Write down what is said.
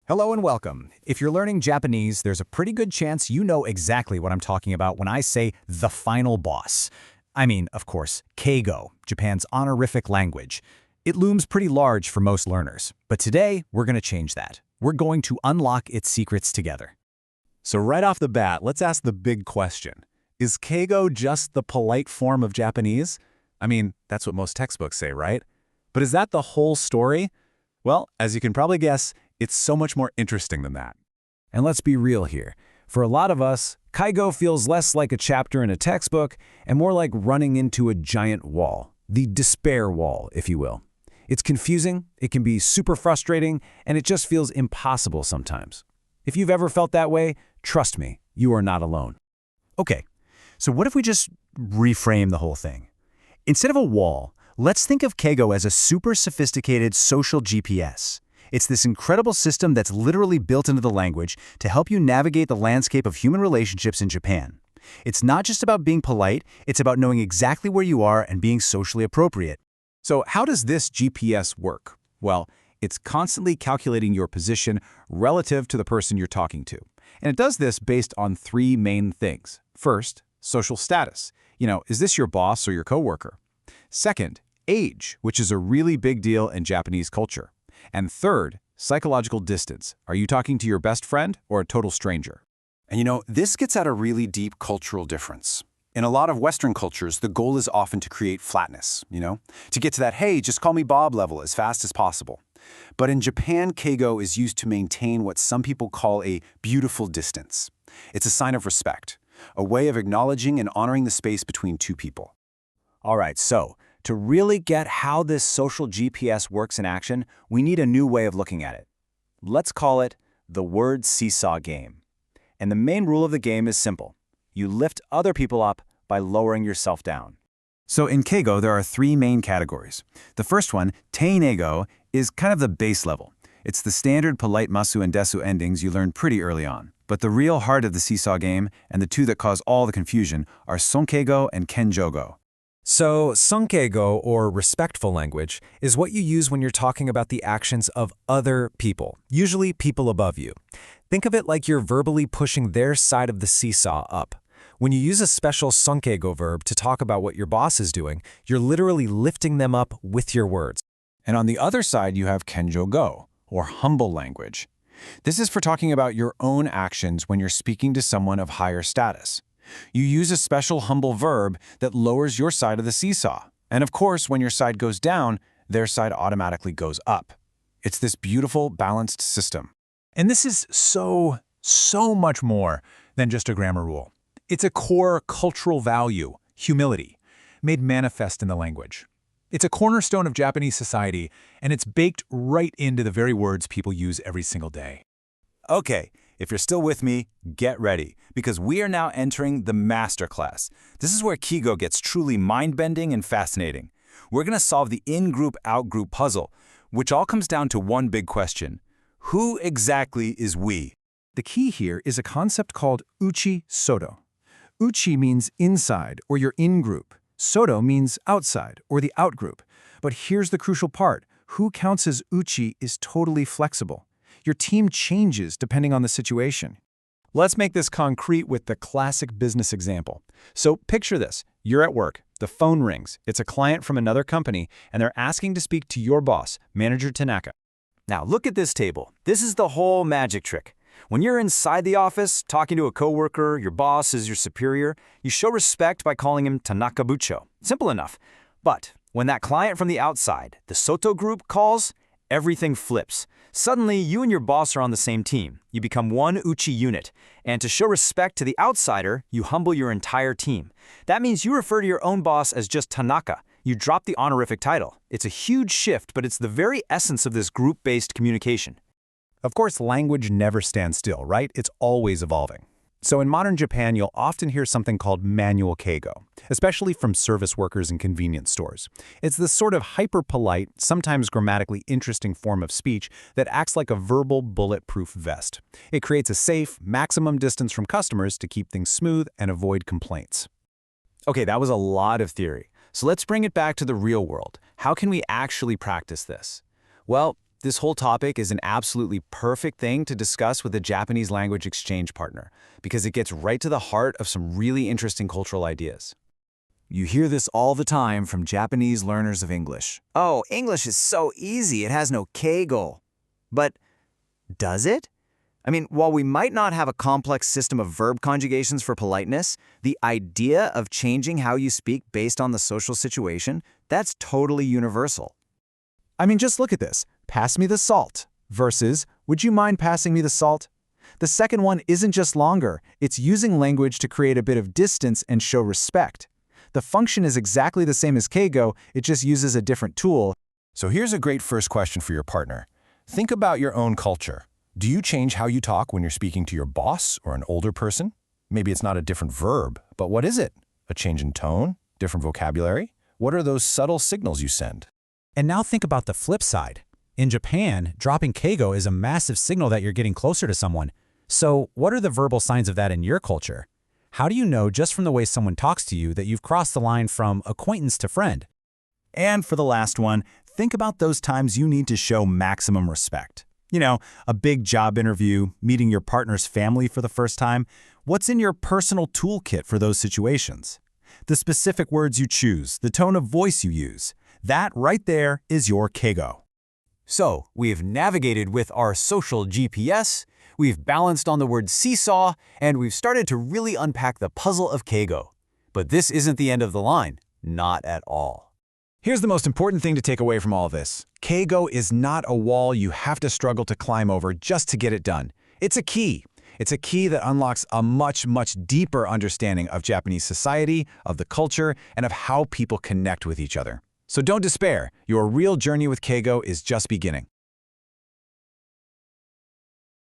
Hello and welcome. If you're learning Japanese, there's a pretty good chance you know exactly what I'm talking about when I say the final boss. I mean, of course, Keigo, Japan's honorific language. It looms pretty large for most learners, but today we're going to change that. We're going to unlock its secrets together. So right off the bat, let's ask the big question. Is Keigo just the polite form of Japanese? I mean, that's what most textbooks say, right? But is that the whole story? Well, as you can probably guess, it's so much more interesting than that. And let's be real here. For a lot of us, Keigo feels less like a chapter in a textbook and more like running into a giant wall. The despair wall, if you will. It's confusing, it can be super frustrating, and it just feels impossible sometimes. If you've ever felt that way, trust me, you are not alone. Okay, so what if we just reframe the whole thing? Instead of a wall, let's think of Keigo as a super sophisticated social GPS. It's this incredible system that's literally built into the language to help you navigate the landscape of human relationships in Japan. It's not just about being polite, it's about knowing exactly where you are and being socially appropriate. So how does this GPS work? Well, it's constantly calculating your position relative to the person you're talking to. And it does this based on three main things. First, social status. Is this your boss or your coworker? Second, age, which is a really big deal in Japanese culture. And third, psychological distance. Are you talking to your best friend or a total stranger? And this gets at a really deep cultural difference. In a lot of Western cultures, the goal is often to create flatness, to get to that, hey, just call me Bob level as fast as possible. But in Japan, Keigo is used to maintain what some people call a beautiful distance. It's a sign of respect, a way of acknowledging and honoring the space between two people. All right, so to really get how this social GPS works in action, we need a new way of looking at it. Let's call it the word seesaw game. And the main rule of the game is simple. You lift other people up by lowering yourself down. So in Keigo, there are three main categories. The first one, teinego, is kind of the base level. It's the standard polite masu and desu endings you learn pretty early on. But the real heart of the seesaw game, and the two that cause all the confusion, are sonkeigo and kenjogo. So, sonkeigo, or respectful language, is what you use when you're talking about the actions of other people, usually people above you. Think of it like you're verbally pushing their side of the seesaw up. When you use a special sonkeigo verb to talk about what your boss is doing, you're literally lifting them up with your words. And on the other side, you have kenjogo, or humble language. This is for talking about your own actions when you're speaking to someone of higher status. You use a special humble verb that lowers your side of the seesaw. And of course, when your side goes down, their side automatically goes up. It's this beautiful, balanced system. And this is so much more than just a grammar rule. It's a core cultural value, humility, made manifest in the language. It's a cornerstone of Japanese society, and it's baked right into the very words people use every single day. Okay, if you're still with me, get ready, because we are now entering the masterclass. This is where Keigo gets truly mind-bending and fascinating. We're going to solve the in-group, out-group puzzle, which all comes down to one big question. Who exactly is we? The key here is a concept called uchi soto. Uchi means inside, or your in-group. Soto means outside, or the out-group. But here's the crucial part. Who counts as uchi is totally flexible. Your team changes depending on the situation. Let's make this concrete with the classic business example. So picture this. You're at work. The phone rings. It's a client from another company, and they're asking to speak to your boss, Manager Tanaka. Now look at this table. This is the whole magic trick. When you're inside the office, talking to a coworker, your boss is your superior, you show respect by calling him Tanaka Bucho. Simple enough. But when that client from the outside, the Soto group, calls, everything flips. Suddenly, you and your boss are on the same team. You become one Uchi unit. And to show respect to the outsider, you humble your entire team. That means you refer to your own boss as just Tanaka. You drop the honorific title. It's a huge shift, but it's the very essence of this group-based communication. Of course, language never stands still, right? It's always evolving. So in modern Japan, you'll often hear something called manual keigo, especially from service workers in convenience stores. It's this sort of hyper-polite, sometimes grammatically interesting form of speech that acts like a verbal bulletproof vest. It creates a safe, maximum distance from customers to keep things smooth and avoid complaints. Okay, that was a lot of theory. So let's bring it back to the real world. How can we actually practice this? Well, This whole topic is an absolutely perfect thing to discuss with a Japanese language exchange partner because it gets right to the heart of some really interesting cultural ideas. You hear this all the time from Japanese learners of English. Oh, English is so easy, it has no keigo. But does it? I mean, while we might not have a complex system of verb conjugations for politeness, the idea of changing how you speak based on the social situation, that's totally universal. I mean, just look at this. Pass me the salt versus, would you mind passing me the salt? The second one isn't just longer, it's using language to create a bit of distance and show respect. The function is exactly the same as keigo, it just uses a different tool. So here's a great first question for your partner. Think about your own culture. Do you change how you talk when you're speaking to your boss or an older person? Maybe it's not a different verb, but what is it? A change in tone? Different vocabulary? What are those subtle signals you send? And now think about the flip side. In Japan, dropping keigo is a massive signal that you're getting closer to someone. So what are the verbal signs of that in your culture? How do you know just from the way someone talks to you that you've crossed the line from acquaintance to friend? And for the last one, think about those times you need to show maximum respect. You know, a big job interview, meeting your partner's family for the first time. What's in your personal toolkit for those situations? The specific words you choose, the tone of voice you use. That right there is your keigo. So, we've navigated with our social GPS, we've balanced on the word seesaw, and we've started to really unpack the puzzle of keigo. But this isn't the end of the line. Not at all. Here's the most important thing to take away from all of this. Keigo is not a wall you have to struggle to climb over just to get it done. It's a key. It's a key that unlocks a much, much deeper understanding of Japanese society, of the culture, and of how people connect with each other. So don't despair. Your real journey with keigo is just beginning.